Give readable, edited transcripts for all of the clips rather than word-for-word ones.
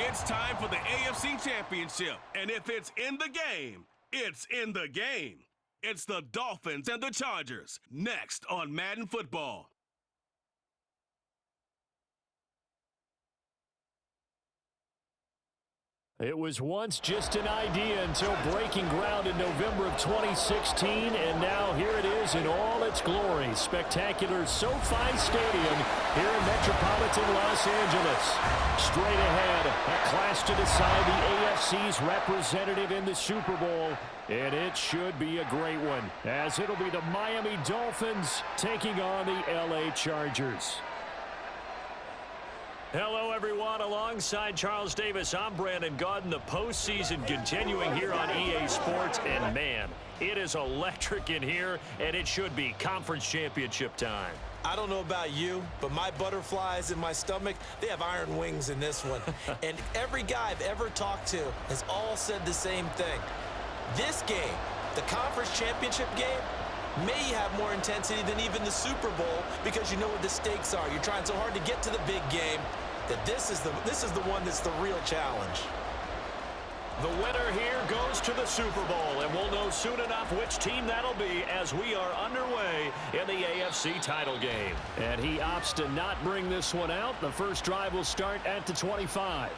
It's time for the AFC Championship, and if it's in the game, it's in the game. It's the Dolphins and the Chargers, next on Madden Football. It was once just an idea until breaking ground in November of 2016, and now here it is in all its glory. Spectacular SoFi Stadium here in metropolitan Los Angeles. Straight ahead, a clash to decide the AFC's representative in the Super Bowl, and it should be a great one, as it'll be the Miami Dolphins taking on the LA Chargers. Hello, everyone. Alongside Charles Davis, I'm Brandon Gaudin. The postseason continuing here on EA Sports. And, man, it is electric in here, and it should be conference championship time. I don't know about you, but my butterflies in my stomach, they have iron wings in this one. And every guy I've ever talked to has all said the same thing. This game, the conference championship game, may have more intensity than even the Super Bowl because you know what the stakes are. You're trying so hard to get to the big game that this is the one that's the real challenge. The winner here goes to the Super Bowl, and we'll know soon enough which team that'll be as we are underway in the AFC title game. And he opts to not bring this one out. The first drive will start at the 25.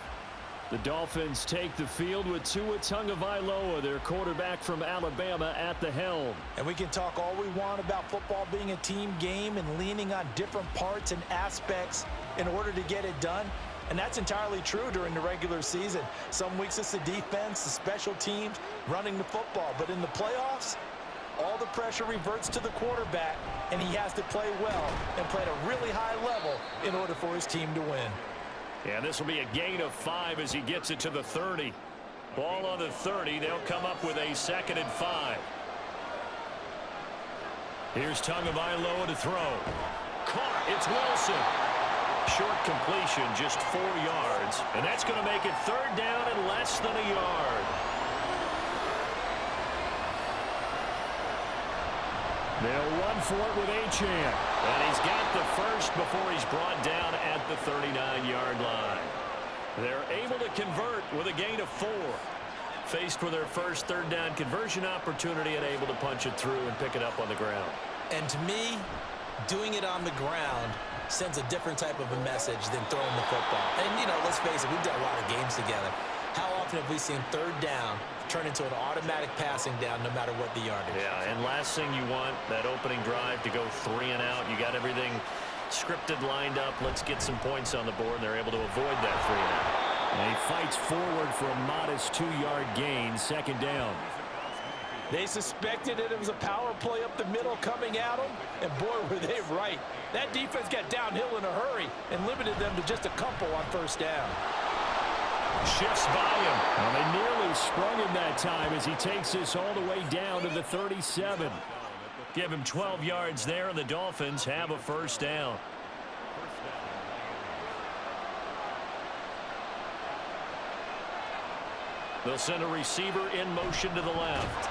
The Dolphins take the field with Tua Tagovailoa, their quarterback from Alabama, at the helm. And we can talk all we want about football being a team game and leaning on different parts and aspects in order to get it done. And that's entirely true during the regular season. Some weeks it's the defense, the special teams, running the football. But in the playoffs, all the pressure reverts to the quarterback, and he has to play well and play at a really high level in order for his team to win. Yeah, this will be a gain of 5 as he gets it to the 30. Ball on the 30. They'll come up with a 2nd and 5. Here's Tagovailoa to throw. Caught. It's Wilson. Short completion, just 4 yards. And that's going to make it 3rd down and less than a yard. They'll run for it with Achane. And he's got the first before he's brought down at the 39-yard line. They're able to convert with a gain of 4. Faced with their first 3rd down conversion opportunity and able to punch it through and pick it up on the ground. And to me, doing it on the ground sends a different type of a message than throwing the football. And, you know, let's face it, we've done a lot of games together. How often have we seen 3rd down turn into an automatic passing down no matter what the yardage? Yeah, and last thing you want, that opening drive to go 3 and out. You got everything scripted, lined up. Let's get some points on the board, and they're able to avoid that 3 and out. And he fights forward for a modest 2-yard gain, 2nd down. They suspected it was a power play up the middle coming at them, and boy, were they right. That defense got downhill in a hurry and limited them to just a couple on 1st down. Shifts by him. Well, they nearly sprung him that time as he takes this all the way down to the 37. Give him 12 yards there, and the Dolphins have a 1st down. They'll send a receiver in motion to the left.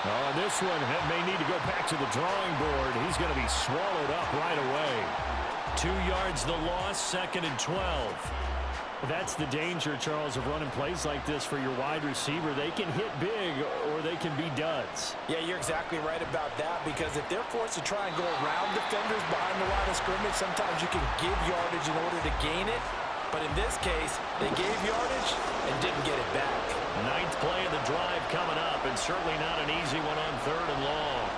Oh, this one may need to go back to the drawing board. He's going to be swallowed up right away. 2 yards the loss, 2nd and 12. That's the danger, Charles, of running plays like this for your wide receiver. They can hit big or they can be duds. Yeah, you're exactly right about that, because if they're forced to try and go around defenders behind the line of scrimmage, sometimes you can give yardage in order to gain it. But in this case, they gave yardage and didn't get it back. 9th play of the drive coming up, and certainly not an easy one on 3rd and long.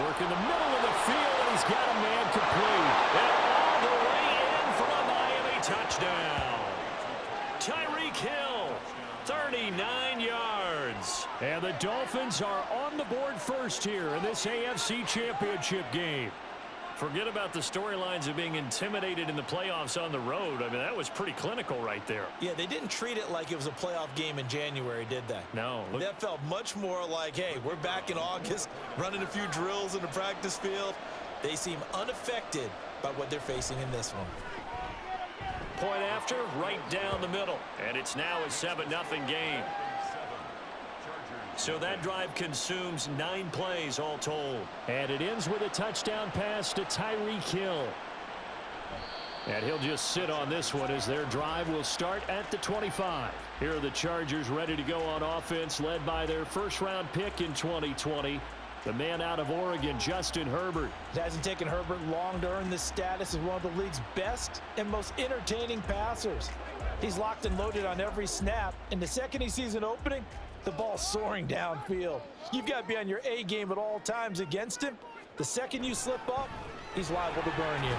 Work in the middle of the field, and he's got a man complete. And all the way in for a Miami touchdown. Tyreek Hill, 39 yards. And the Dolphins are on the board first here in this AFC Championship game. Forget about the storylines of being intimidated in the playoffs on the road. I mean, that was pretty clinical right there. Yeah, they didn't treat it like it was a playoff game in January, did they? No. That felt much more like, hey, we're back in August, running a few drills in the practice field. They seem unaffected by what they're facing in this one. Point after, right down the middle. And it's now a 7-0 game. So that drive consumes 9 plays all told. And it ends with a touchdown pass to Tyreek Hill. And he'll just sit on this one as their drive will start at the 25. Here are the Chargers ready to go on offense, led by their first-round pick in 2020. The man out of Oregon, Justin Herbert. It hasn't taken Herbert long to earn this status as one of the league's best and most entertaining passers. He's locked and loaded on every snap, and the second he sees an opening, the ball's soaring downfield. You've got to be on your A game at all times against him. The second you slip up, he's liable to burn you.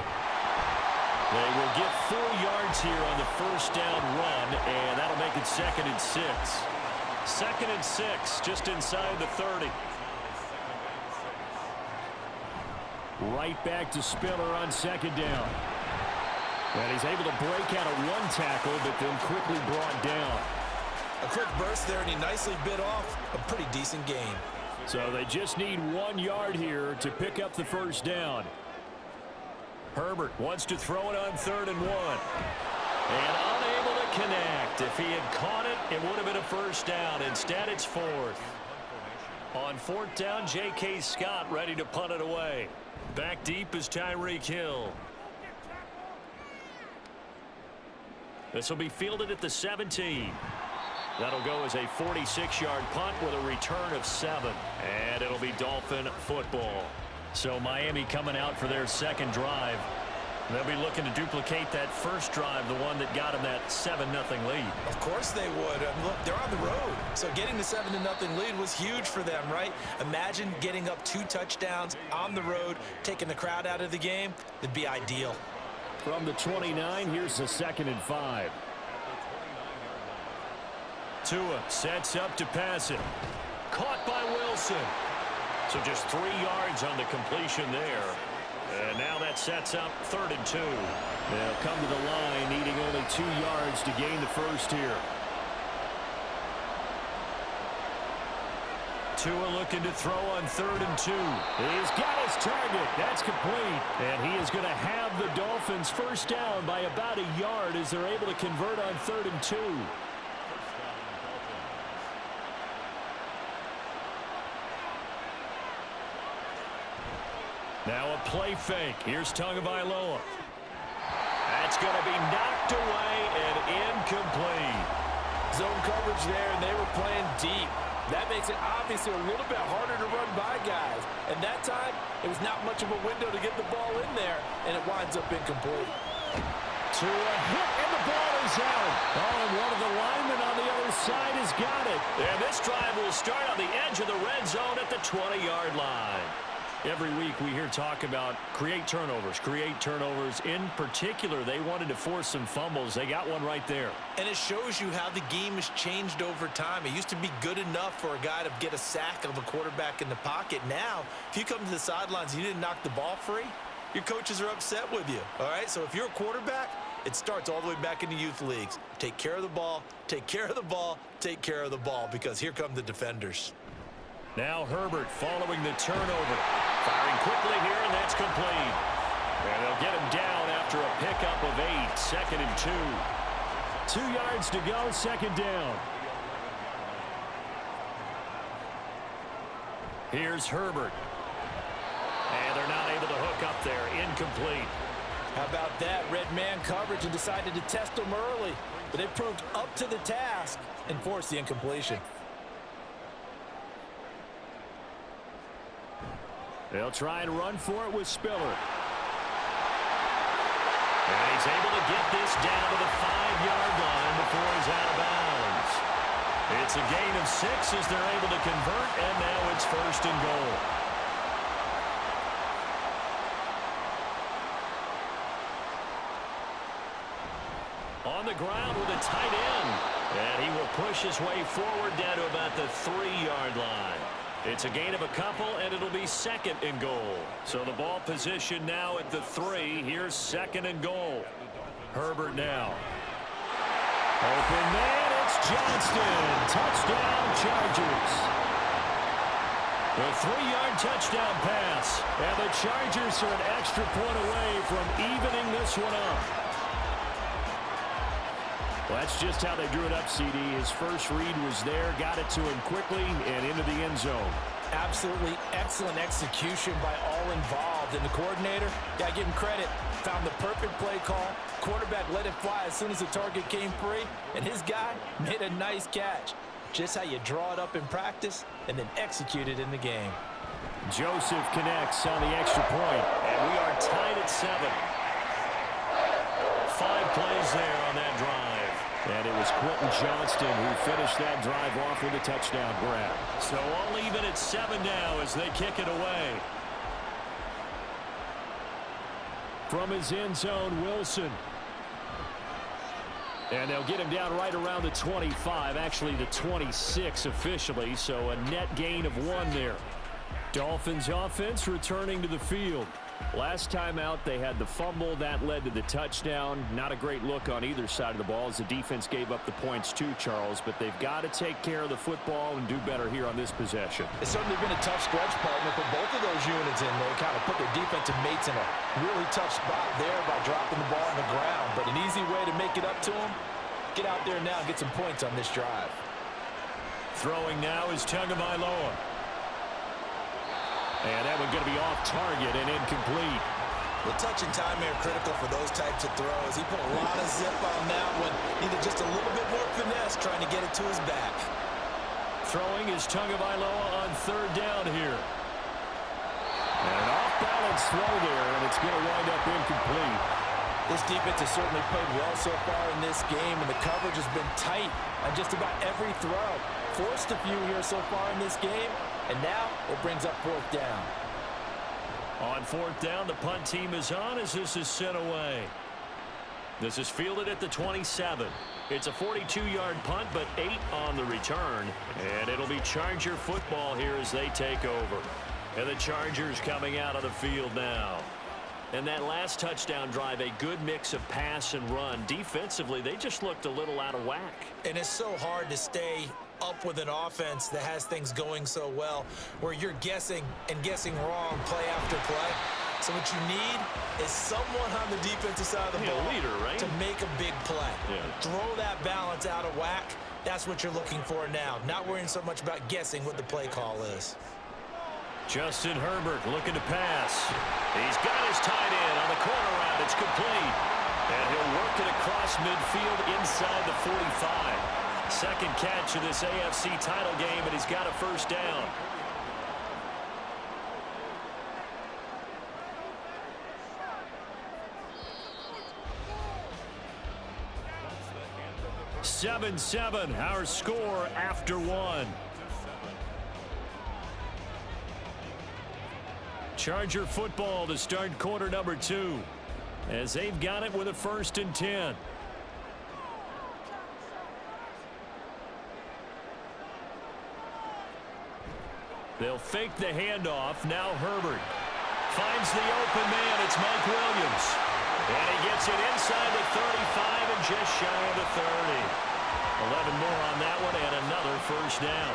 They will get 4 yards here on the first down run, and that'll make it 2nd and 6. 2nd and 6, just inside the 30. Right back to Spiller on 2nd down. And he's able to break out of 1 tackle, but then quickly brought down. A quick burst there, and he nicely bit off a pretty decent gain. So they just need 1 yard here to pick up the first down. Herbert wants to throw it on 3rd and 1. And unable to connect. If he had caught it, it would have been a first down. Instead, it's 4th. On 4th down, J.K. Scott ready to punt it away. Back deep is Tyreek Hill. This will be fielded at the 17. That'll go as a 46-yard punt with a return of 7. And it'll be Dolphin football. So Miami coming out for their second drive. They'll be looking to duplicate that first drive, the one that got them that 7-0 lead. Of course they would. Look, they're on the road. So getting the 7-0 lead was huge for them, right? Imagine getting up 2 touchdowns on the road, taking the crowd out of the game. It'd be ideal. From the 29, here's the 2nd and 5. Tua sets up to pass it. Caught by Wilson. So just 3 yards on the completion there. And now that sets up 3rd and 2. They'll come to the line needing only 2 yards to gain the first here. Tua looking to throw on 3rd and 2. He's got his target. That's complete. And he is going to have the Dolphins first down by about a yard as they're able to convert on 3rd and 2. Now a play fake. Here's Tagovailoa. That's going to be knocked away and incomplete. Zone coverage there, and they were playing deep. That makes it obviously a little bit harder to run by guys. And that time, it was not much of a window to get the ball in there, and it winds up incomplete. To a hit, and the ball is out. Oh, and one of the linemen on the other side has got it. And this drive will start on the edge of the red zone at the 20-yard line. Every week we hear talk about create turnovers. In particular, they wanted to force some fumbles. They got one right there. And it shows you how the game has changed over time. It used to be good enough for a guy to get a sack of a quarterback in the pocket. Now, if you come to the sidelines and you didn't knock the ball free, your coaches are upset with you. All right? So if you're a quarterback, it starts all the way back in the youth leagues. Take care of the ball, take care of the ball, take care of the ball, because here come the defenders. Now Herbert following the turnover. Firing quickly here, and that's complete. And they'll get him down after a pickup of 8. 2nd and 2. 2 yards to go, 2nd down. Here's Herbert. And they're not able to hook up there. Incomplete. How about that? Red man coverage and decided to test them early. But they proved up to the task and forced the incompletion. They'll try and run for it with Spiller. And he's able to get this down to the 5-yard line before he's out of bounds. It's a gain of 6 as they're able to convert, and now it's 1st and goal. On the ground with a tight end. And he will push his way forward down to about the 3-yard line. It's a gain of a couple, and it'll be 2nd and goal. So the ball position now at the 3. Here's 2nd and goal. Herbert now. Open man, it's Johnston. Touchdown, Chargers. The 3-yard touchdown pass. And the Chargers are an extra point away from evening this one up. Well, that's just how they drew it up, CD. His first read was there, got it to him quickly, and into the end zone. Absolutely excellent execution by all involved. And the coordinator, gotta give him credit, found the perfect play call. Quarterback let it fly as soon as the target came free, and his guy made a nice catch. Just how you draw it up in practice and then execute it in the game. Joseph connects on the extra point, and we are tied at 7. 5 plays there on that drive. And it was Quentin Johnston who finished that drive off with a touchdown grab. So all even at 7 now as they kick it away. From his end zone, Wilson. And they'll get him down right around the 25, actually the 26 officially, so a net gain of 1 there. Dolphins offense returning to the field. Last time out, they had the fumble. That led to the touchdown. Not a great look on either side of the ball as the defense gave up the points too, Charles, but they've got to take care of the football and do better here on this possession. It's certainly been a tough stretch, partner, for both of those units in there. Kind of put their defensive mates in a really tough spot there by dropping the ball on the ground, but an easy way to make it up to them, get out there now and get some points on this drive. Throwing now is Tagovailoa. And that one going to be off target and incomplete. The touch and time are critical for those types of throws. He put a lot of zip on that one. Needed just a little bit more finesse trying to get it to his back. Throwing is Tagovailoa on 3rd down here. And an off-balance throw there, and it's going to wind up incomplete. This defense has certainly played well so far in this game, and the coverage has been tight on just about every throw. Forced a few here so far in this game, and now it brings up 4th down. On 4th down, the punt team is on as this is sent away. This is fielded at the 27. It's a 42-yard punt, but 8 on the return. And it'll be Charger football here as they take over. And the Chargers coming out of the field now. And that last touchdown drive, a good mix of pass and run. Defensively, they just looked a little out of whack. And it's so hard to stay up with an offense that has things going so well, where you're guessing and guessing wrong play after play. So what you need is someone on the defensive side of the ball leader, right? to make a big play. Yeah. Throw that balance out of whack. That's what you're looking for now. Not worrying so much about guessing what the play call is. Justin Herbert looking to pass. He's got his tight end on the corner route. It's complete. And he'll work it across midfield inside the 45. Second catch of this AFC title game, and he's got a 1st down. (7-7) our score after 1. Charger football to start quarter number 2 as they've got it with a 1st and 10. They'll fake the handoff. Now Herbert finds the open man. It's Mike Williams. And he gets it inside the 35 and just shy of the 30. 11 more on that one and another 1st down.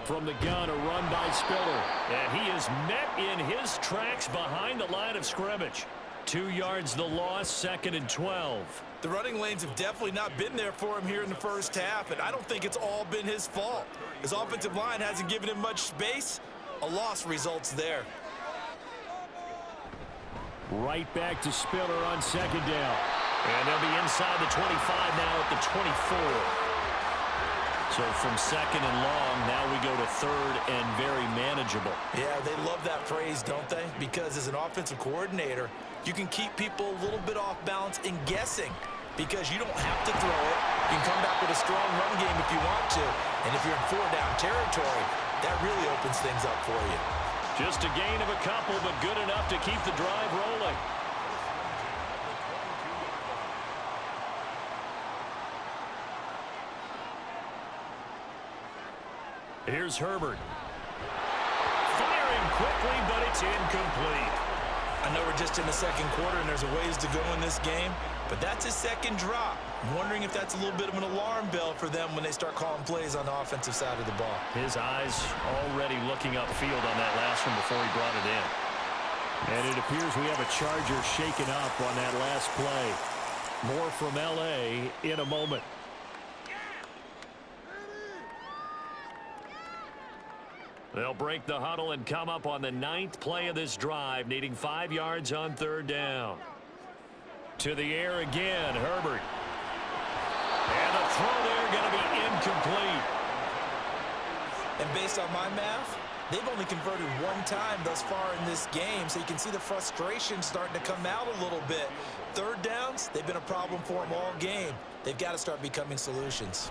From the gun, a run by Spiller. And he is met in his tracks behind the line of scrimmage. 2 yards the loss, 2nd and 12. The running lanes have definitely not been there for him here in the first half, and I don't think it's all been his fault. His offensive line hasn't given him much space. A loss results there. Right back to Spiller on 2nd down. And they'll be inside the 25 now at the 24. So from 2nd and long, now we go to 3rd and very manageable. Yeah, they love that phrase, don't they? Because as an offensive coordinator, you can keep people a little bit off balance in guessing because you don't have to throw it. You can come back with a strong run game if you want to. And if you're in 4-down territory, that really opens things up for you. Just a gain of a couple, but good enough to keep the drive rolling. Here's Herbert. Firing quickly, but it's incomplete. I know we're just in the 2nd quarter and there's a ways to go in this game, but that's his 2nd drop. I'm wondering if that's a little bit of an alarm bell for them when they start calling plays on the offensive side of the ball. His eyes already looking upfield on that last one before he brought it in. And it appears we have a Charger shaken up on that last play. More from L.A. in a moment. They'll break the huddle and come up on the 9th play of this drive, needing 5 yards on 3rd down. To the air again, Herbert. And the throw there going to be incomplete. And based on my math, they've only converted 1 time thus far in this game, so you can see the frustration starting to come out a little bit. 3rd downs, they've been a problem for them all game. They've got to start becoming solutions.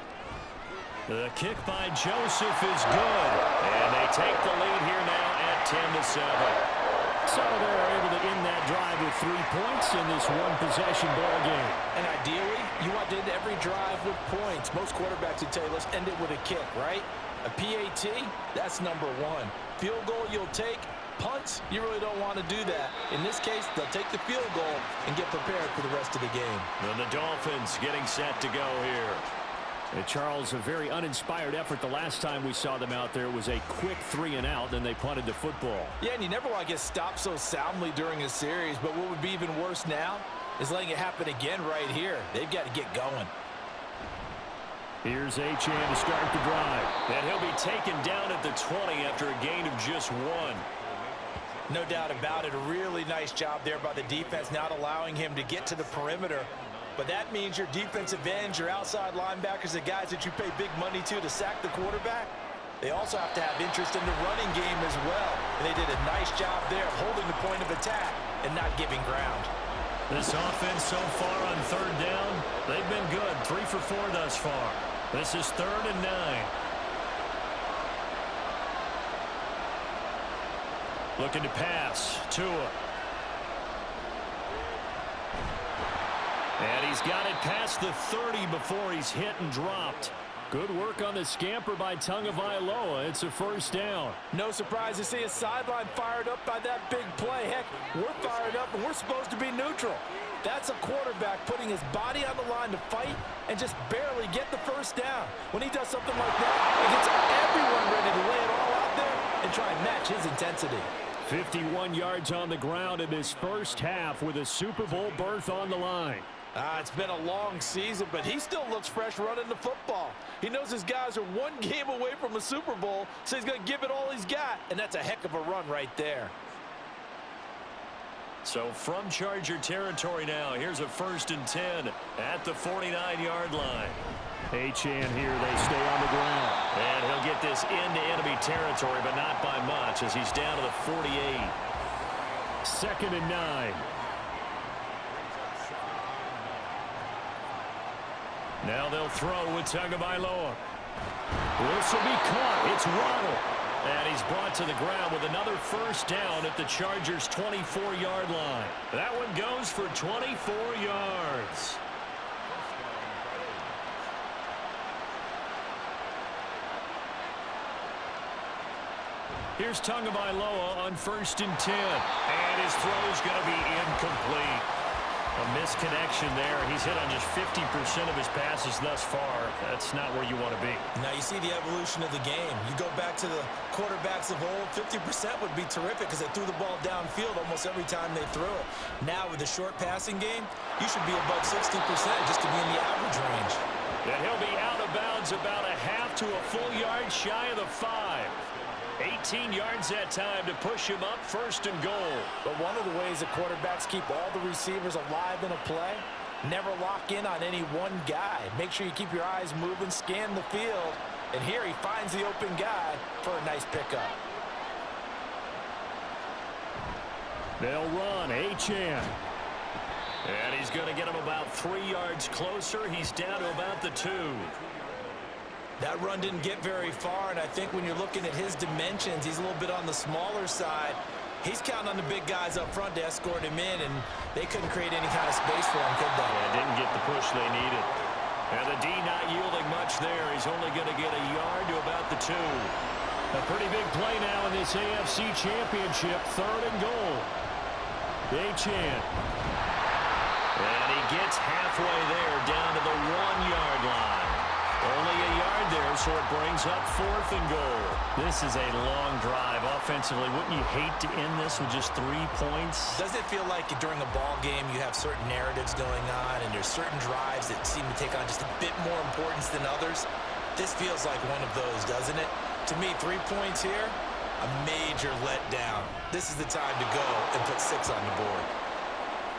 The kick by Joseph is good, and they take the lead here now at 10-7. So they're able to end that drive with 3 points in this one-possession ball game. And ideally, you want to end every drive with points. Most quarterbacks would tell you, let's end it with a kick, right? A PAT, that's number 1. Field goal you'll take. Punts, you really don't want to do that. In this case, they'll take the field goal and get prepared for the rest of the game. And the Dolphins getting set to go here. And Charles, a very uninspired effort the last time we saw them out there. It was a quick 3-and-out, then they punted the football. Yeah, and you never want to get stopped so soundly during a series, but what would be even worse now is letting it happen again right here. They've got to get going. Here's Achane to start the drive. And he'll be taken down at the 20 after a gain of just 1. No doubt about it. A really nice job there by the defense, not allowing him to get to the perimeter. But that means your defensive ends, your outside linebackers, the guys that you pay big money to sack the quarterback, they also have to have interest in the running game as well. And they did a nice job there holding the point of attack and not giving ground. This offense so far on 3rd down, they've been good. 3 for 4 thus far. This is 3rd and 9. Looking to pass. Tua. And he's got it past the 30 before he's hit and dropped. Good work on the scamper by Tagovailoa. It's a 1st down. No surprise to see a sideline fired up by that big play. Heck, we're fired up and we're supposed to be neutral. That's a quarterback putting his body on the line to fight and just barely get the 1st down. When he does something like that, it gets everyone ready to lay it all out there and try and match his intensity. 51 yards on the ground in this 1st half with a Super Bowl berth on the line. It's been a long season, but he still looks fresh running the football. He knows his guys are 1 game away from a Super Bowl, so he's going to give it all he's got, and that's a heck of a run right there. So from Charger territory now, here's a 1st and 10 at the 49-yard line. Achane here, they stay on the ground. And he'll get this into enemy territory, but not by much as he's down to the 48. 2nd and 9. Now they'll throw with Tagovailoa. This will be caught. It's Waddle. And he's brought to the ground with another 1st down at the Chargers' 24-yard line. That one goes for 24 yards. Here's Tagovailoa on 1st and 10. And his throw's going to be incomplete. A misconnection there. He's hit on just 50% of his passes thus far. That's not where you want to be. Now you see the evolution of the game. You go back to the quarterbacks of old, 50% would be terrific because they threw the ball downfield almost every time they threw it. Now with the short passing game, you should be above 60% just to be in the average range. And he'll be out of bounds about a half to a full yard shy of the 5. 18 yards that time to push him up 1st and goal. But one of the ways that quarterbacks keep all the receivers alive in a play, never lock in on any one guy. Make sure you keep your eyes moving, scan the field, and here he finds the open guy for a nice pickup. They'll run, Achane. And he's going to get him about 3 yards closer. He's down to about the 2. That run didn't get very far, and I think when you're looking at his dimensions, he's a little bit on the smaller side. He's counting on the big guys up front to escort him in, and they couldn't create any kind of space for him, could they? Yeah, didn't get the push they needed. And the D not yielding much there. He's only going to get a yard to about the 2. A pretty big play now in this AFC Championship. 3rd and goal. Achane. And he gets halfway there down to the 1-yard line. Only a yard there, so it brings up 4th and goal. This is a long drive offensively. Wouldn't you hate to end this with just 3 points? Doesn't it feel like during a ball game you have certain narratives going on and there's certain drives that seem to take on just a bit more importance than others? This feels like one of those, doesn't it? To me, 3 points here, a major letdown. This is the time to go and put 6 on the board.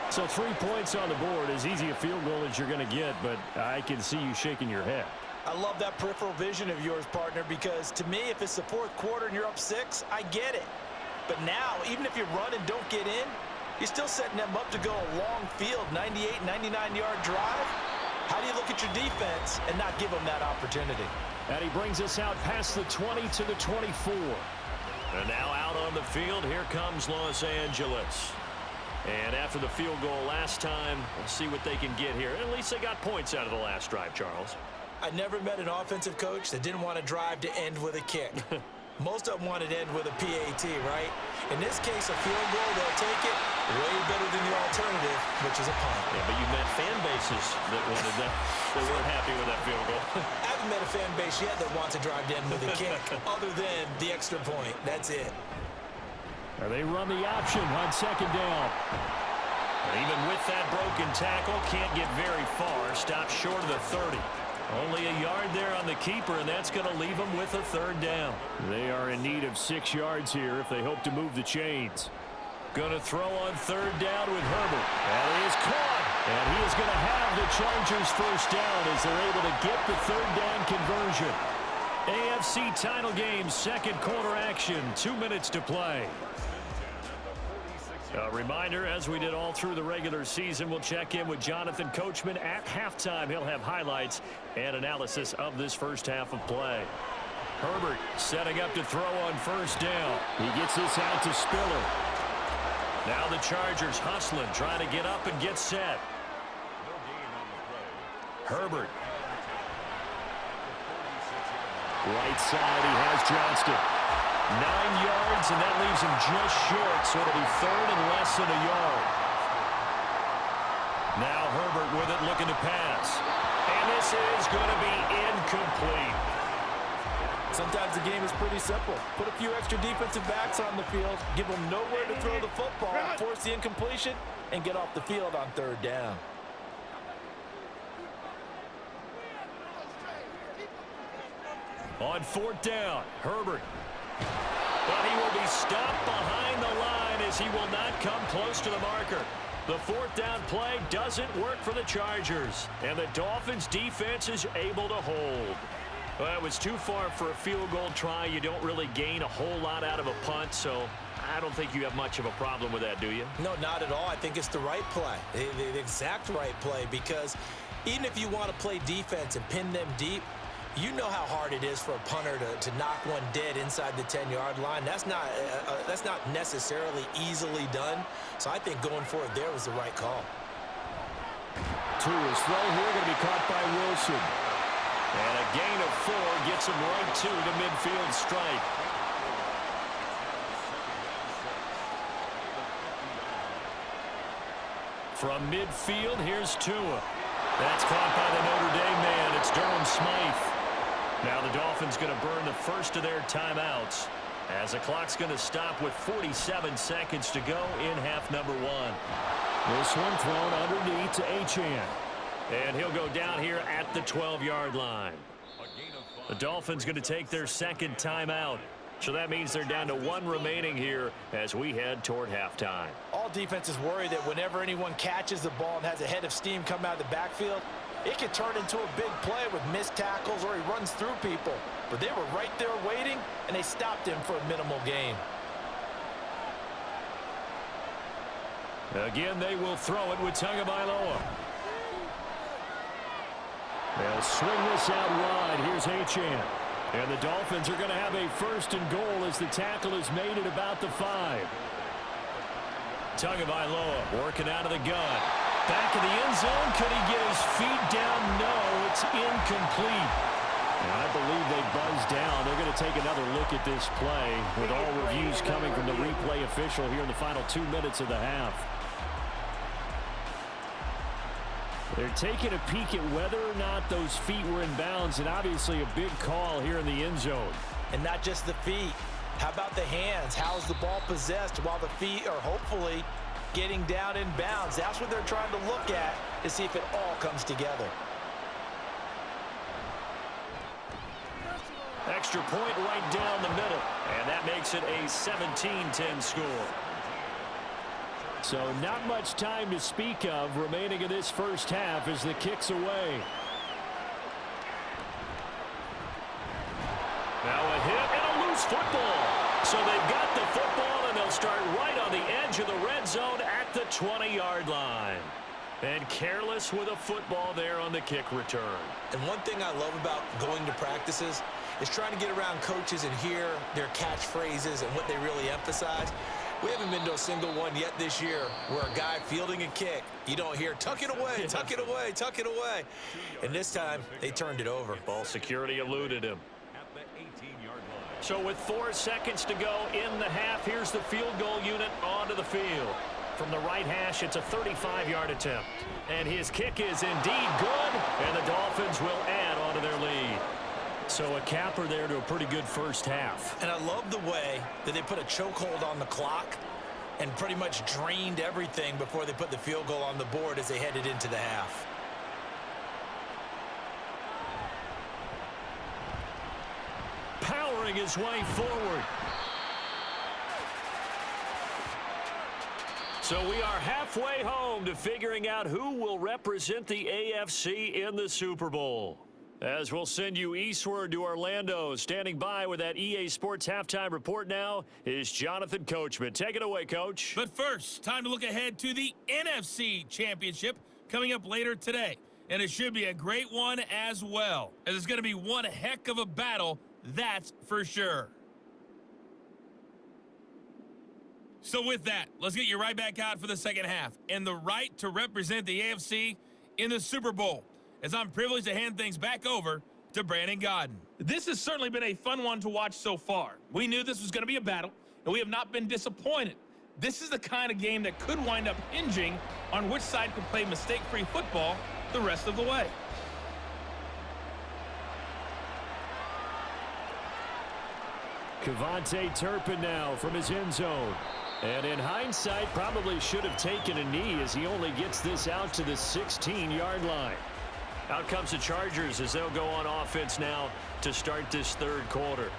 So 3 points on the board, as easy a field goal as you're going to get, but I can see you shaking your head. I love that peripheral vision of yours, partner, because to me, if it's the 4th quarter and you're up 6, I get it. But now, even if you run and don't get in, you're still setting them up to go a long field, 98, 99-yard drive. How do you look at your defense and not give them that opportunity? And he brings us out past the 20 to the 24. And now out on the field, here comes Los Angeles. And after the field goal last time, we'll see what they can get here. At least they got points out of the last drive, Charles. I never met an offensive coach that didn't want to drive to end with a kick. Most of them wanted to end with a PAT, right? In this case, a field goal, they'll take it way better than the alternative, which is a punt. Yeah, but you met fan bases that wanted that, that weren't happy with that field goal. I haven't met a fan base yet that wants to drive to end with a kick, other than the extra point. That's it. They run the option on 2nd down. And even with that broken tackle, can't get very far. Stops short of the 30. Only a yard there on the keeper, and that's going to leave them with a 3rd down. They are in need of 6 yards here if they hope to move the chains. Going to throw on 3rd down with Herbert. And he is caught. And he is going to have the Chargers 1st down as they're able to get the 3rd down conversion. AFC title game, 2nd quarter action, 2 minutes to play. A reminder, as we did all through the regular season, we'll check in with Jonathan Coachman at halftime. He'll have highlights and analysis of this first half of play. Herbert setting up to throw on 1st down. He gets this out to Spiller. Now the Chargers hustling, trying to get up and get set. Herbert. Right side, he has Johnston. 9 yards, and that leaves him just short, so it'll be 3rd and less than a yard. Now Herbert with it, looking to pass. And this is going to be incomplete. Sometimes the game is pretty simple. Put a few extra defensive backs on the field, give them nowhere to throw the football, force the incompletion, and get off the field on 3rd down. On 4th down, Herbert. But he will be stopped behind the line as he will not come close to the marker. The 4th down play doesn't work for the Chargers, and the Dolphins defense is able to hold. Well, it was too far for a field goal try. You don't really gain a whole lot out of a punt, so I don't think you have much of a problem with that, do you? No, not at all. I think it's the right play, the exact right play, because even if you want to play defense and pin them deep, you know how hard it is for a punter to knock one dead inside the 10-yard line. That's not necessarily easily done. So I think going for it there was the right call. To his throw here, going to be caught by Wilson. And a gain of 4 gets him right to the midfield stripe. From midfield, here's Tua. That's caught by the Notre Dame man. It's Durham Smythe. Now the Dolphins going to burn the first of their timeouts as the clock's going to stop with 47 seconds to go in half number 1. This one thrown underneath to Achane. And he'll go down here at the 12-yard line. The Dolphins going to take their 2nd timeout. So that means they're down to 1 remaining here as we head toward halftime. All defenses worry that whenever anyone catches the ball and has a head of steam come out of the backfield, it could turn into a big play with missed tackles or he runs through people. But they were right there waiting, and they stopped him for a minimal gain. Again, they will throw it with Tagovailoa. They'll swing this out wide. Here's Achane. And the Dolphins are going to have a 1st and goal as the tackle is made at about the 5. Tagovailoa working out of the gun. Back in the end zone. Could he get his feet down? No, it's incomplete. And I believe they buzzed down. They're going to take another look at this play with all reviews coming from the replay official here in the final 2 minutes of the half. They're taking a peek at whether or not those feet were in bounds, and obviously a big call here in the end zone. And not just the feet. How about the hands? How's the ball possessed while the feet are hopefully getting down in bounds? That's what they're trying to look at to see if it all comes together. extra point right down the middle. And that makes it a 17-10 score. So not much time to speak of remaining in this first half as the kick's away. Now a hit and a loose football. So they've got the football, and they'll start right on the edge of the red zone at the 20-yard line. And careless with a football there on the kick return. And one thing I love about going to practices is trying to get around coaches and hear their catchphrases and what they really emphasize. We haven't been to a single one yet this year where a guy fielding a kick, you don't hear, tuck it away, tuck it away, tuck it away. And this time, they turned it over. Ball security eluded him. So with 4 seconds to go in the half, here's the field goal unit onto the field. From the right hash, it's a 35-yard attempt. And his kick is indeed good, and the Dolphins will add onto their lead. So a capper there to a pretty good first half. And I love the way that they put a chokehold on the clock and pretty much drained everything before they put the field goal on the board as they headed into the half. Powering his way forward. So we are halfway home to figuring out who will represent the AFC in the Super Bowl. As we'll send you eastward to Orlando, standing by with that EA Sports Halftime Report now is Jonathan Coachman. Take it away, Coach. But first, time to look ahead to the NFC Championship coming up later today. And it should be a great one as well, as it's going to be one heck of a battle, that's for sure. So with that, let's get you right back out for the second half and the right to represent the AFC in the Super Bowl, as I'm privileged to hand things back over to Brandon Godden. This has certainly been a fun one to watch so far. We knew this was going to be a battle, and we have not been disappointed. This is the kind of game that could wind up hinging on which side can play mistake-free football the rest of the way. Kevontae Turpin now from his end zone. And in hindsight, probably should have taken a knee as he only gets this out to the 16-yard line. Out comes the Chargers as they'll go on offense now to start this third quarter.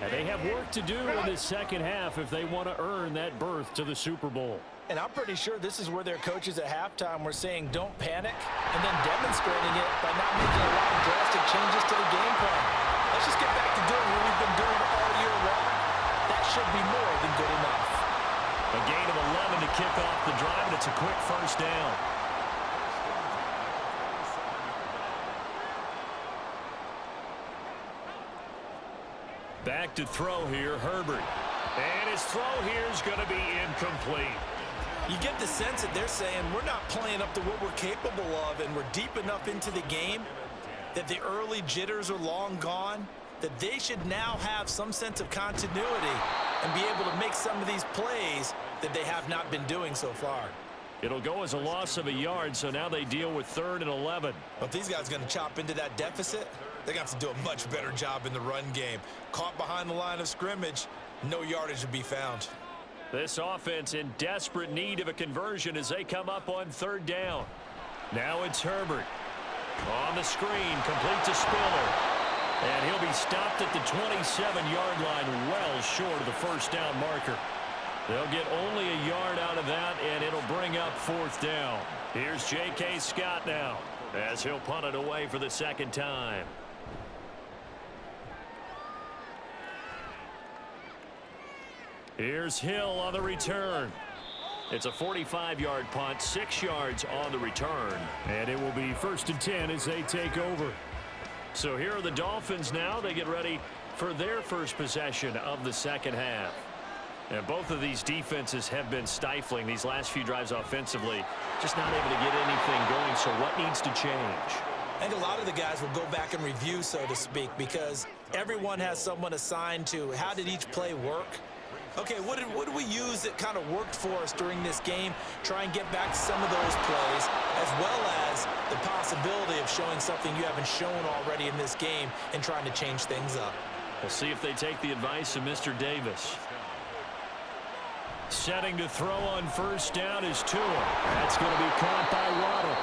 And they have work to do in the second half if they want to earn that berth to the Super Bowl. And I'm pretty sure this is where their coaches at halftime were saying don't panic, and then demonstrating it by not making a lot of drastic changes to the game plan. Let's just get back to doing what we've been doing all year long. That should be more than good enough. A gain of 11 to kick off the drive, and it's a quick first down. Back to throw here, Herbert. And his throw here is going to be incomplete. You get the sense that they're saying we're not playing up to what we're capable of, and we're deep enough into the game that the early jitters are long gone, that they should now have some sense of continuity and be able to make some of these plays that they have not been doing so far. It'll go as a loss of a yard, so now they deal with 3rd and 11. But if these guys are going to chop into that deficit, they're going to have to do a much better job in the run game. Caught behind the line of scrimmage, no yardage to be found. This offense in desperate need of a conversion as they come up on 3rd down. Now it's Herbert. On the screen, complete to Spiller. And he'll be stopped at the 27-yard line, well short of the first down marker. They'll get only a yard out of that, and it'll bring up 4th down. Here's J.K. Scott now, as he'll punt it away for the second time. Here's Hill on the return. It's a 45-yard punt, 6 yards on the return. And it will be 1st and 10 as they take over. So here are the Dolphins now. They get ready for their first possession of the second half. And both of these defenses have been stifling these last few drives offensively. Just not able to get anything going. So what needs to change? I think a lot of the guys will go back and review, so to speak, because everyone has someone assigned to how did each play work. Okay, what did we use that kind of worked for us during this game? Try and get back to some of those plays, as well as the possibility of showing something you haven't shown already in this game and trying to change things up. We'll see if they take the advice of Mr. Davis. Setting to throw on 1st down is Tua. That's going to be caught by Waddle.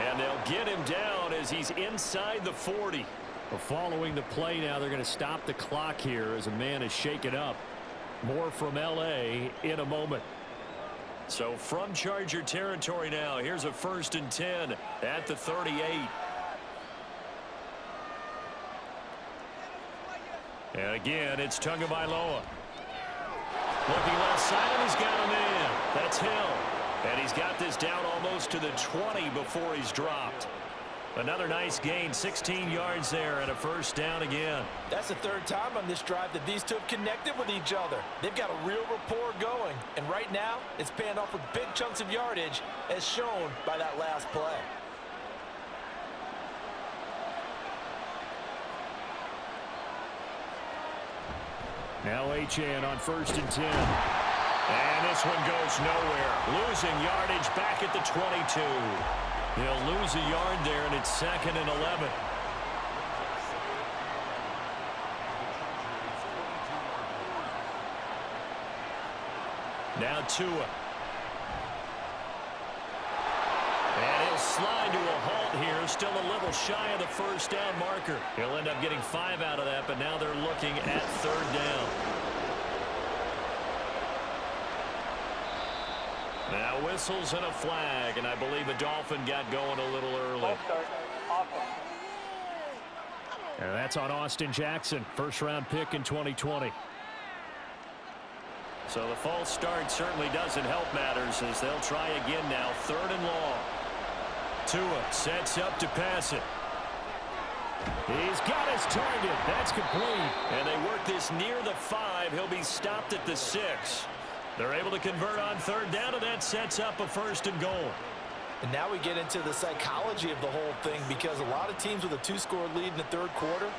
And they'll get him down as he's inside the 40. Well, following the play now, they're going to stop the clock here as a man is shaken up. More from L.A. in a moment. So from Charger territory now, here's a 1st and 10 at the 38. And again, it's Tagovailoa. Looking left side, and he's got him in. That's Hill. And he's got this down almost to the 20 before he's dropped. Another nice gain, 16 yards there, and a 1st down again. That's the 3rd time on this drive that these two have connected with each other. They've got a real rapport going, and right now it's paying off with big chunks of yardage, as shown by that last play. Now Achane on 1st and 10. And this one goes nowhere. Losing yardage back at the 22. He'll lose a yard there, and it's 2nd and 11. Now Tua. And he'll slide to a halt here. Still a little shy of the 1st down marker. He'll end up getting 5 out of that, but now they're looking at 3rd down. Now whistles and a flag, and I believe a Dolphin got going a little early. And that's on Austin Jackson, 1st-round pick in 2020. So the false start certainly doesn't help matters as they'll try again now, 3rd and long. Tua sets up to pass it. He's got his target. That's complete. And they work this near the 5. He'll be stopped at the 6. They're able to convert on 3rd down, and that sets up a 1st and goal. And now we get into the psychology of the whole thing, because a lot of teams with a 2-score lead in the 3rd quarter,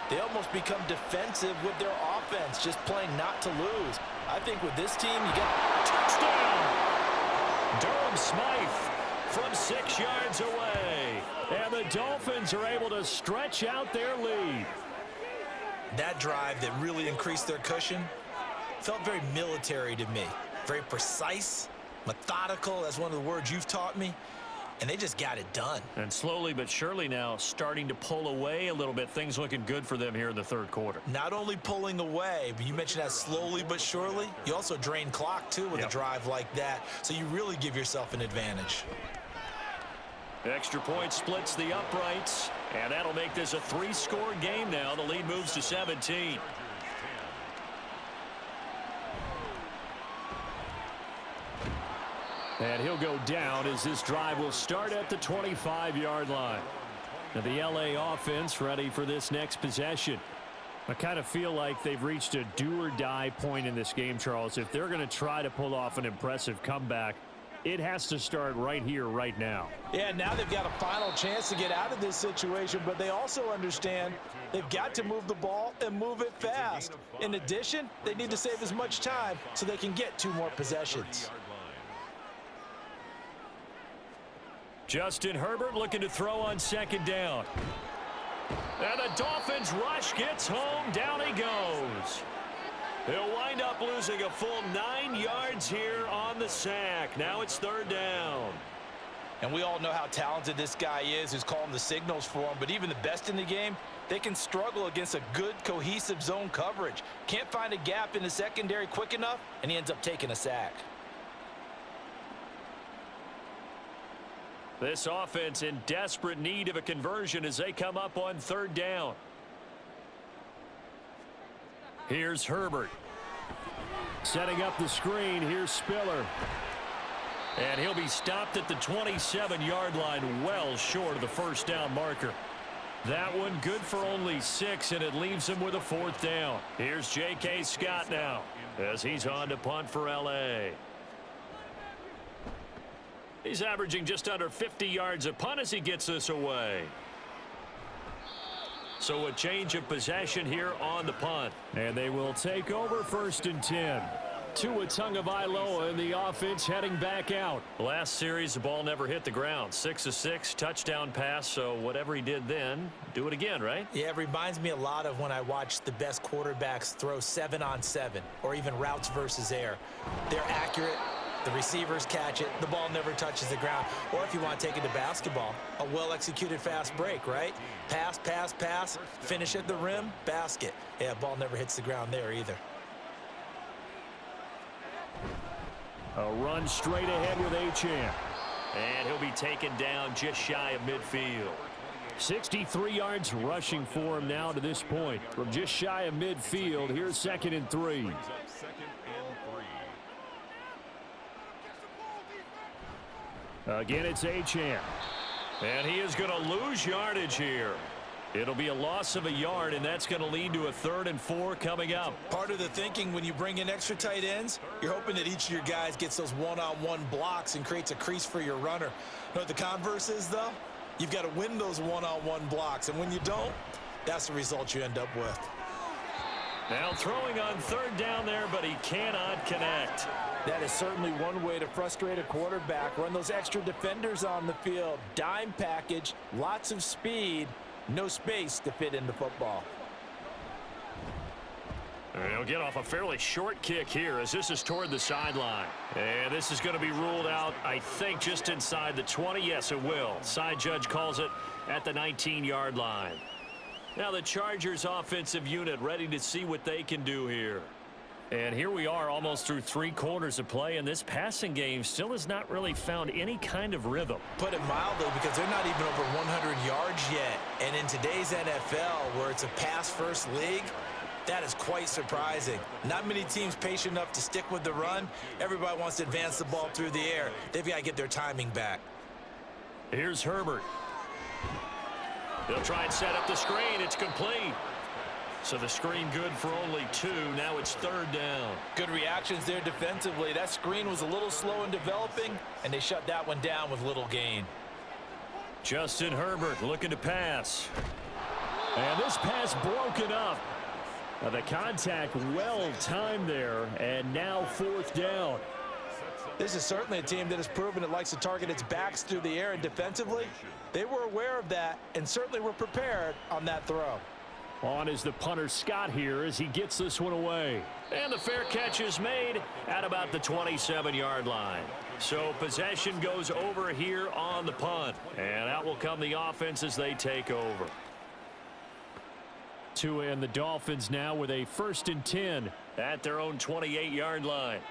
they almost become defensive with their offense, just playing not to lose. I think with this team, you get touchdown. Durham Smythe from 6 yards away. And the Dolphins are able to stretch out their lead. That drive that really increased their cushion felt very military to me. Very precise, methodical, that's one of the words you've taught me. And they just got it done. And slowly but surely now starting to pull away a little bit. Things looking good for them here in the 3rd quarter. Not only pulling away, but you mentioned that slowly but surely. You also drain clock, too, with a drive like that. So you really give yourself an advantage. Extra point splits the uprights. And that'll make this a 3-score game now. The lead moves to 17. And he'll go down as this drive will start at the 25-yard line. Now the L.A. offense ready for this next possession. I kind of feel like they've reached a do-or-die point in this game, Charles. If they're going to try to pull off an impressive comeback, it has to start right here, right now. Yeah, now they've got a final chance to get out of this situation, but they also understand they've got to move the ball and move it fast. In addition, they need to save as much time so they can get 2 more possessions. Justin Herbert looking to throw on 2nd down. And the Dolphins rush gets home. Down he goes. He'll wind up losing a full 9 yards here on the sack. Now it's 3rd down. And we all know how talented this guy is who's calling the signals for him. But even the best in the game, they can struggle against a good, cohesive zone coverage. Can't find a gap in the secondary quick enough, and he ends up taking a sack. This offense in desperate need of a conversion as they come up on 3rd down. Here's Herbert. Setting up the screen. Here's Spiller. And he'll be stopped at the 27-yard line, well short of the 1st down marker. That one good for only 6, and it leaves him with a 4th down. Here's J.K. Scott now as he's on to punt for L.A. He's averaging just under 50 yards a punt as he gets this away. So a change of possession here on the punt. And they will take over 1st and 10. Tua Tagovailoa in the offense heading back out. Last series, the ball never hit the ground. 6 of 6, touchdown pass. So whatever he did then, do it again, right? Yeah, it reminds me a lot of when I watched the best quarterbacks throw 7-on-7 or even routes versus air. They're accurate. The receivers catch it. The ball never touches the ground. Or if you want to take it to basketball, a well-executed fast break, right? Pass, pass, pass, finish at the rim, basket. Yeah, ball never hits the ground there either. A run straight ahead with Achane. And he'll be taken down just shy of midfield. 63 yards rushing for him now to this point. From just shy of midfield, here's 2nd and 3. Again, it's Achane. And he is going to lose yardage here. It'll be a loss of a yard, and that's going to lead to a 3rd and 4 coming up. Part of the thinking when you bring in extra tight ends, you're hoping that each of your guys gets those one-on-one blocks and creates a crease for your runner. You know what the converse is, though? You've got to win those one-on-one blocks, and when you don't, that's the result you end up with. Now throwing on 3rd down there, but he cannot connect. That is certainly one way to frustrate a quarterback. Run those extra defenders on the field. Dime package, lots of speed, no space to fit into football. He'll get off a fairly short kick here as this is toward the sideline. And this is going to be ruled out, I think, just inside the 20. Yes, it will. Side judge calls it at the 19-yard line. Now the Chargers offensive unit ready to see what they can do here. And here we are almost through 3 quarters of play, and this passing game still has not really found any kind of rhythm. Put it mildly, because they're not even over 100 yards yet. And in today's NFL, where it's a pass-first league, that is quite surprising. Not many teams patient enough to stick with the run. Everybody wants to advance the ball through the air. They've got to get their timing back. Here's Herbert. They'll try and set up the screen. It's complete. So the screen good for only 2. Now it's 3rd down. Good reactions there defensively. That screen was a little slow in developing, and they shut that one down with little gain. Justin Herbert looking to pass. And this pass broken up. The contact well timed there, and now 4th down. This is certainly a team that has proven it likes to target its backs through the air, and defensively, they were aware of that and certainly were prepared on that throw. On is the punter Scott here as he gets this one away. And the fair catch is made at about the 27-yard line. So possession goes over here on the punt. And out will come the offense as they take over. And the Dolphins now with a 1st and 10 at their own 28-yard line.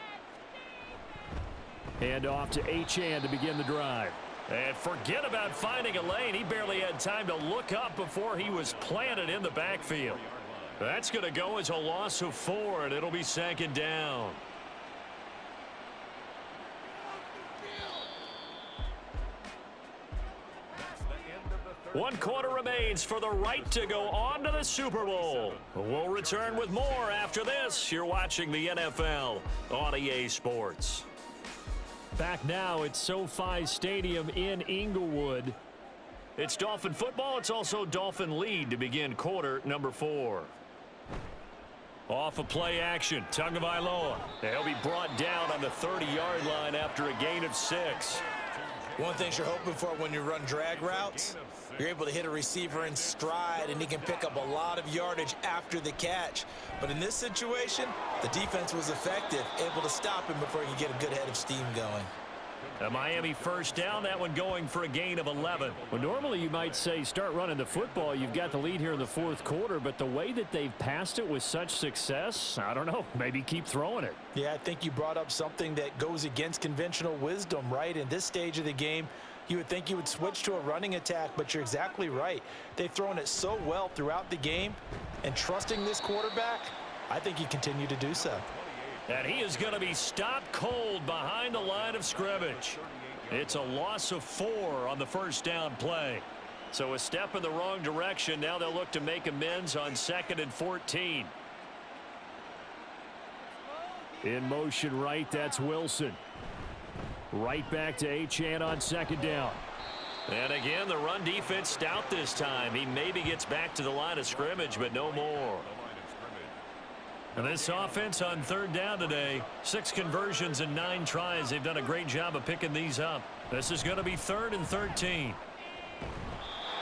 And off to Achane to begin the drive. And forget about finding a lane. He barely had time to look up before he was planted in the backfield. That's going to go as a loss of 4, and it'll be 2nd down. One quarter remains for the right to go on to the Super Bowl. We'll return with more after this. You're watching the NFL on EA Sports. Back now at SoFi Stadium in Inglewood. It's Dolphin football. It's also Dolphin lead to begin quarter number 4. Off of play action, Tagovailoa. He'll be brought down on the 30-yard line after a gain of 6. One thing you're hoping for when you run drag routes, you're able to hit a receiver in stride, and he can pick up a lot of yardage after the catch. But in this situation, the defense was effective, able to stop him before he could get a good head of steam going. A Miami 1st down, that one going for a gain of 11. Well, normally you might say start running the football. You've got the lead here in the 4th quarter, but the way that they've passed it with such success, I don't know, maybe keep throwing it. Yeah, I think you brought up something that goes against conventional wisdom, right? In this stage of the game, you would think you would switch to a running attack, but you're exactly right. They've thrown it so well throughout the game, and trusting this quarterback, I think you continue to do so. And he is going to be stopped cold behind the line of scrimmage. It's a loss of 4 on the 1st down play. So a step in the wrong direction. Now they'll look to make amends on 2nd and 14. In motion right, that's Wilson. Right back to Achane on 2nd down. And again, the run defense stout this time. He maybe gets back to the line of scrimmage, but no more. And this offense on 3rd down today, 6 conversions and 9 tries. They've done a great job of picking these up. This is going to be 3rd and 13.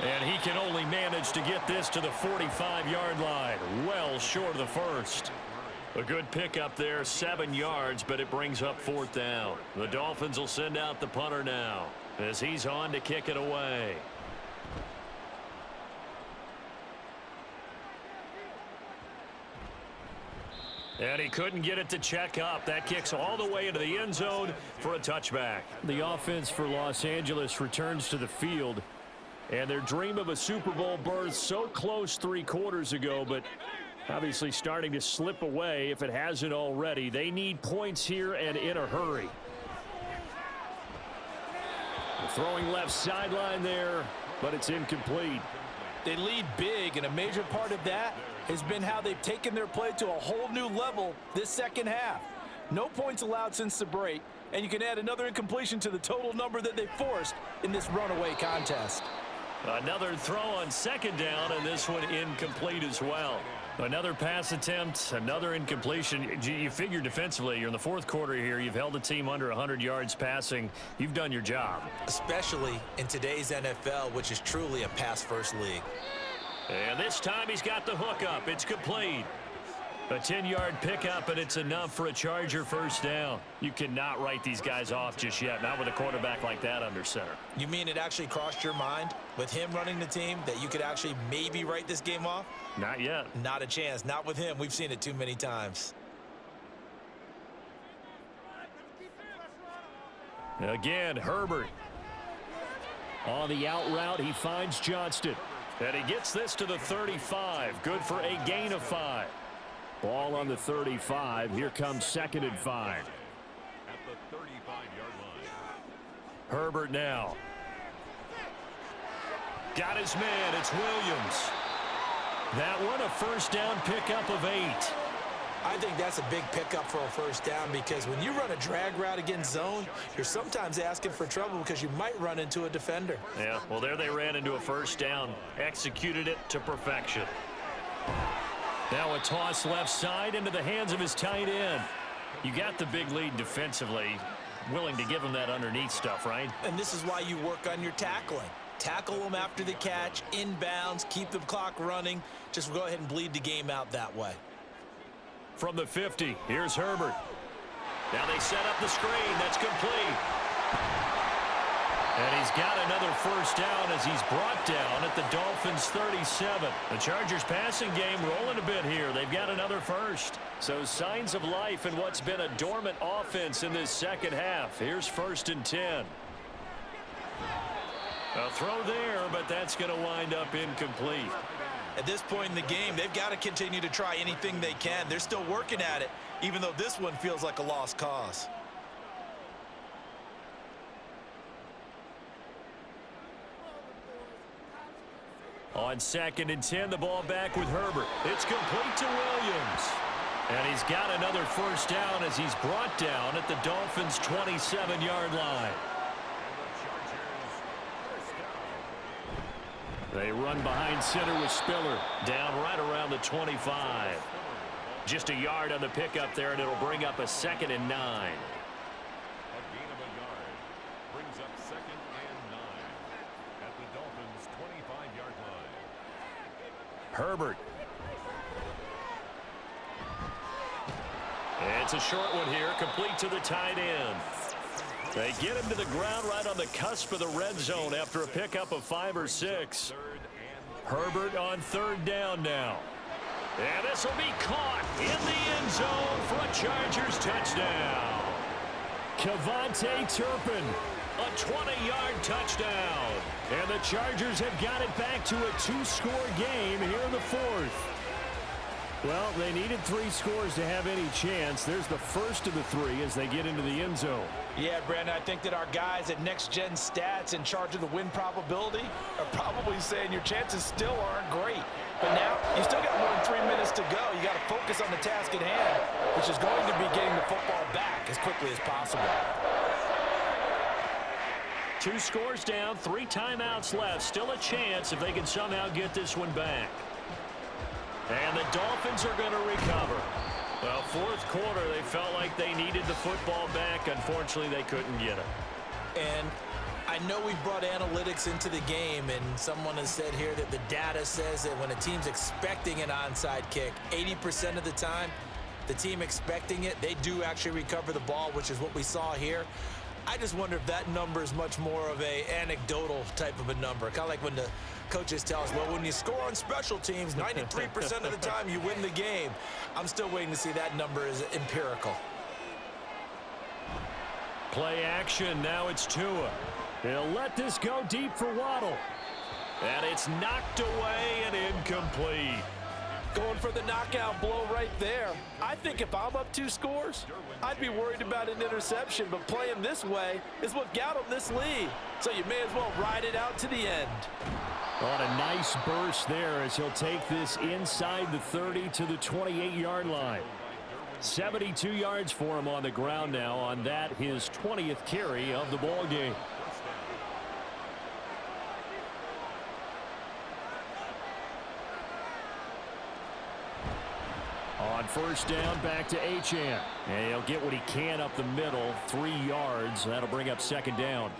And he can only manage to get this to the 45-yard line, well short of the 1st. A good pickup there, 7 yards, but it brings up 4th down. The Dolphins will send out the punter now as he's on to kick it away. And he couldn't get it to check up. That kicks all the way into the end zone for a touchback. The offense for Los Angeles returns to the field. And their dream of a Super Bowl berth so close 3 quarters ago, but obviously starting to slip away if it hasn't already. They need points here and in a hurry. Throwing left sideline there, but it's incomplete. They lead big, and a major part of that has been how they've taken their play to a whole new level this second half. No points allowed since the break, and you can add another incompletion to the total number that they forced in this runaway contest. Another throw on 2nd down, and this one incomplete as well. Another pass attempt, another incompletion. You figure defensively, you're in the 4th quarter here. You've held the team under 100 yards passing. You've done your job. Especially in today's NFL, which is truly a pass-first league. And this time he's got the hook up. It's complete. A 10-yard pickup, and it's enough for a Charger 1st down. You cannot write these guys off just yet, not with a quarterback like that under center. You mean it actually crossed your mind with him running the team that you could actually maybe write this game off? Not yet. Not a chance. Not with him. We've seen it too many times. Again, Herbert. On the out route, he finds Johnston. And he gets this to the 35. Good for a gain of 5. Ball on the 35. Here comes 2nd and 5. At the 35-yard line. Herbert now. Got his man. It's Williams. That one a 1st down pickup of 8. I think that's a big pickup for a 1st down because when you run a drag route against zone, you're sometimes asking for trouble because you might run into a defender. Yeah, well, there they ran into a 1st down. Executed it to perfection. Now a toss left side into the hands of his tight end. You got the big lead defensively. Willing to give him that underneath stuff, right? And this is why you work on your tackling. Tackle them after the catch, inbounds, keep the clock running. Just go ahead and bleed the game out that way. From the 50, here's Herbert. Now they set up the screen. That's complete. And he's got another 1st down as he's brought down at the Dolphins' 37. The Chargers' passing game rolling a bit here. They've got another 1st. So signs of life in what's been a dormant offense in this second half. Here's 1st and 10. A throw there, but that's going to wind up incomplete. At this point in the game, they've got to continue to try anything they can. They're still working at it, even though this one feels like a lost cause. On 2nd and 10, the ball back with Herbert. It's complete to Williams. And he's got another 1st down as he's brought down at the Dolphins' 27-yard line. They run behind center with Spiller. Down right around the 25. Just a yard on the pickup there, and it'll bring up a 2nd and 9. A gain of a yard brings up 2nd and 9 at the Dolphins' 25-yard line. Herbert. It's a short one here, complete to the tight end. They get him to the ground right on the cusp of the red zone after a pickup of 5 or 6. Herbert on 3rd down now. And this will be caught in the end zone for a Chargers touchdown. Kevontae Turpin, a 20-yard touchdown. And the Chargers have got it back to a 2-score game here in the 4th. Well, they needed 3 scores to have any chance. There's the first of the 3 as they get into the end zone. Yeah, Brandon, I think that our guys at Next Gen Stats in charge of the win probability are probably saying your chances still aren't great. But now, you still got more than 3 minutes to go. You got to focus on the task at hand, which is going to be getting the football back as quickly as possible. 2 scores down, 3 timeouts left. Still a chance if they can somehow get this one back. And the Dolphins are going to recover. Well, 4th quarter, they felt like they needed the football back. Unfortunately, they couldn't get it. And I know we've brought analytics into the game, and someone has said here that the data says that when a team's expecting an onside kick, 80% of the time, the team expecting it, they do actually recover the ball, which is what we saw here. I just wonder if that number is much more of a anecdotal type of a number. Kind of like when the coaches tell us, well, when you score on special teams, 93% of the time you win the game. I'm still waiting to see that number is empirical. Play action. Now it's Tua. He'll let this go deep for Waddle. And it's knocked away and incomplete. Going for the knockout blow right there. I think if I'm up 2 scores, I'd be worried about an interception, but playing this way is what got him this lead. So you may as well ride it out to the end. On a nice burst there as he'll take this inside the 30 to the 28-yard line. 72 yards for him on the ground now on that, his 20th carry of the ball game. On first down, back to Achane. And he'll get what he can up the middle, 3 yards. That'll bring up second down.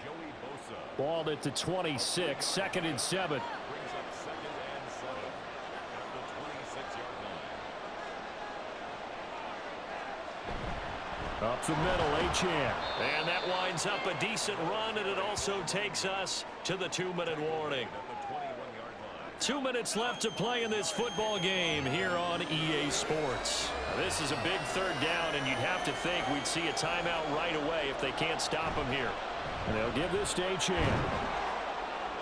Ball at the 26, 2nd and 7. Up the middle, Achane. And that winds up a decent run, and it also takes us to the 2-minute warning. 2 minutes left to play in this football game here on EA Sports. Now, this is a big 3rd down, and you'd have to think we'd see a timeout right away if they can't stop him here. And they'll give this to Achane.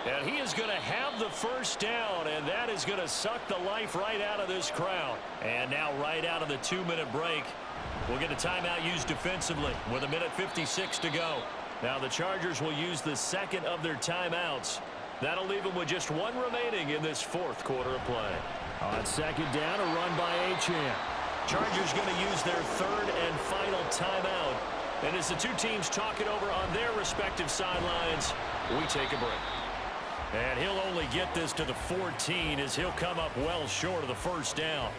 And he is going to have the first down, and that is going to suck the life right out of this crowd. And now right out of the 2-minute break, we'll get a timeout used defensively with 1:56 to go. Now the Chargers will use the 2nd of their timeouts. That'll leave them with just 1 remaining in this 4th quarter of play. On 2nd down, a run by Achane. Chargers going to use their 3rd and final timeout. And as the 2 teams talk it over on their respective sidelines, we take a break. And he'll only get this to the 14 as he'll come up well short of the first down.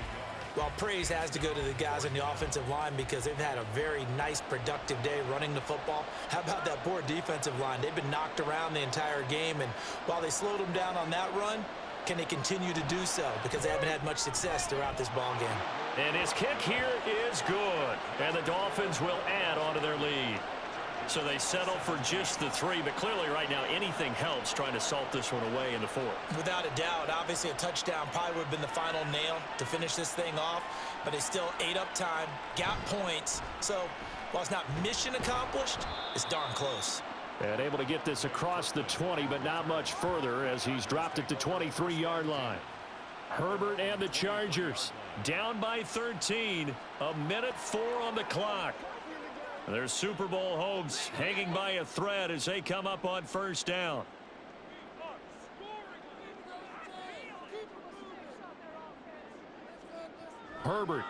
Well, praise has to go to the guys on the offensive line because they've had a very nice, productive day running the football. How about that poor defensive line? They've been knocked around the entire game, and while they slowed them down on that run, can they continue to do so? Because they haven't had much success throughout this ball game. And his kick here is good, and the Dolphins will add on to their lead. So they settle for just the 3, but clearly right now anything helps trying to salt this one away in the 4th. Without a doubt, obviously a touchdown probably would have been the final nail to finish this thing off, but they still ate up time, got points. So while it's not mission accomplished, it's darn close. And able to get this across the 20, but not much further as he's dropped it to 23-yard line. Herbert and the Chargers down by 13, 1:04 on the clock. Their Super Bowl hopes hanging by a thread as they come up on first down. Herbert.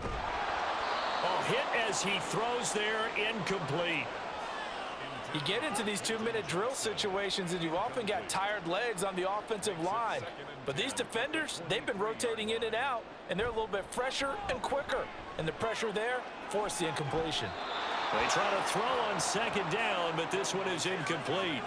Oh, hit as he throws there, incomplete. You get into these 2-minute drill situations and you've often got tired legs on the offensive line. But these defenders, they've been rotating in and out, and they're a little bit fresher and quicker. And the pressure there forced the incompletion. They try to throw on 2nd down, but this one is incomplete.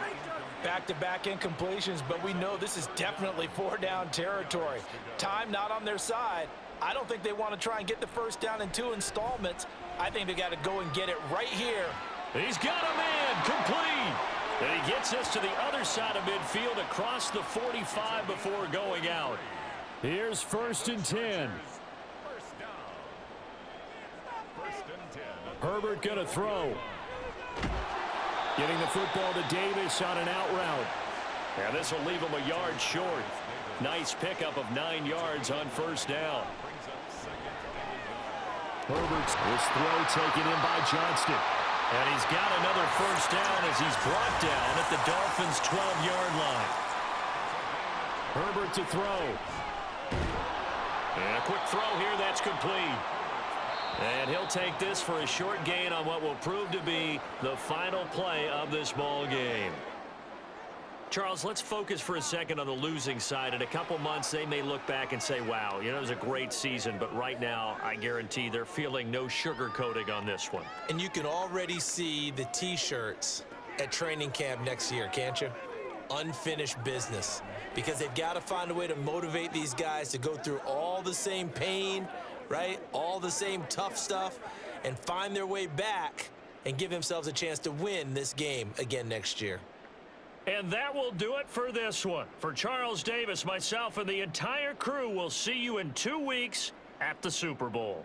Back-to-back incompletions, but we know this is definitely 4-down territory. Time not on their side. I don't think they want to try and get the first down in 2 installments. I think they got to go and get it right here. He's got a man, complete. And he gets us to the other side of midfield across the 45 before going out. Here's 1st and 10. Herbert going to throw. Getting the football to Davis on an out route. And this will leave him a yard short. Nice pickup of 9 yards on first down. Herbert's this throw taken in by Johnston. And he's got another first down as he's brought down at the Dolphins' 12-yard line. Herbert to throw. And a quick throw here, that's complete. And he'll take this for a short gain on what will prove to be the final play of this ball game. Charles, let's focus for a second on the losing side. In a couple months, they may look back and say, wow, you know, it was a great season. But right now, I guarantee they're feeling no sugarcoating on this one. And you can already see the T-shirts at training camp next year, can't you? Unfinished business. Because they've got to find a way to motivate these guys to go through all the same pain, right? All the same tough stuff, and find their way back and give themselves a chance to win this game again next year. And that will do it for this one. For Charles Davis, myself, and the entire crew, we'll see you in 2 weeks at the Super Bowl.